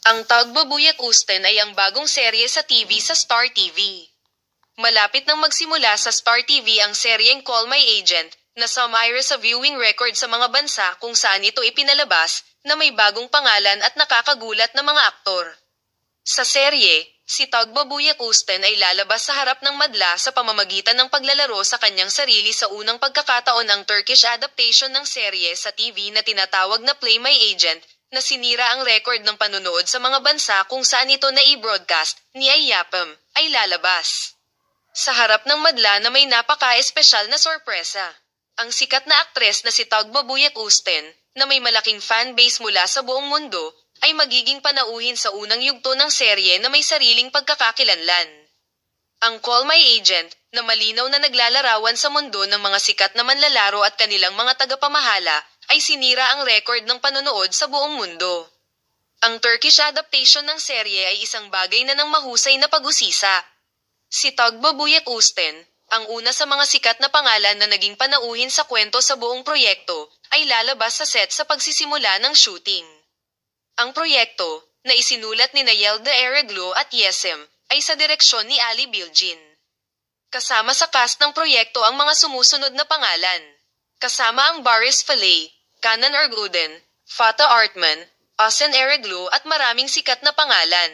Ang Tagbabuyat Usten ay ang bagong serye sa TV sa Star TV. Malapit nang magsimula sa Star TV ang seryeng Call My Agent, na sumayra sa viewing record sa mga bansa kung saan ito ipinalabas, na may bagong pangalan at nakakagulat na mga aktor. Sa serye, si Tagbabuyat Usten ay lalabas sa harap ng madla sa pamamagitan ng paglalaro sa kanyang sarili sa unang pagkakataon ang Turkish adaptation ng serye sa TV na tinatawag na Play My Agent, na sinira ang record ng panunood sa mga bansa kung saan ito na-i-broadcast, ni Ayapam, ay lalabas. Sa harap ng madla na may napaka-espesyal na sorpresa. Ang sikat na aktres na si Tagbabuyat Usten, na may malaking fanbase mula sa buong mundo, ay magiging panauhin sa unang yugto ng serye na may sariling pagkakakilanlan. Ang Call My Agent, na malinaw na naglalarawan sa mundo ng mga sikat na manlalaro at kanilang mga tagapamahala, ay sinira ang record ng panonood sa buong mundo. Ang Turkish adaptation ng serye ay isang bagay na ng mahusay na pag-usisa. Si Tagbabuyat Usten, ang una sa mga sikat na pangalan na naging panauhin sa kwento sa buong proyekto, ay lalabas sa set sa pagsisimula ng shooting. Ang proyekto, na isinulat ni Yelda Ereglu at Yesem, ay sa direksyon ni Ali Bilgin. Kasama sa cast ng proyekto ang mga sumusunod na pangalan. Kasama ang Baris Falay, Kanan Erguden, Fata Artman, Asen Ereglu at maraming sikat na pangalan.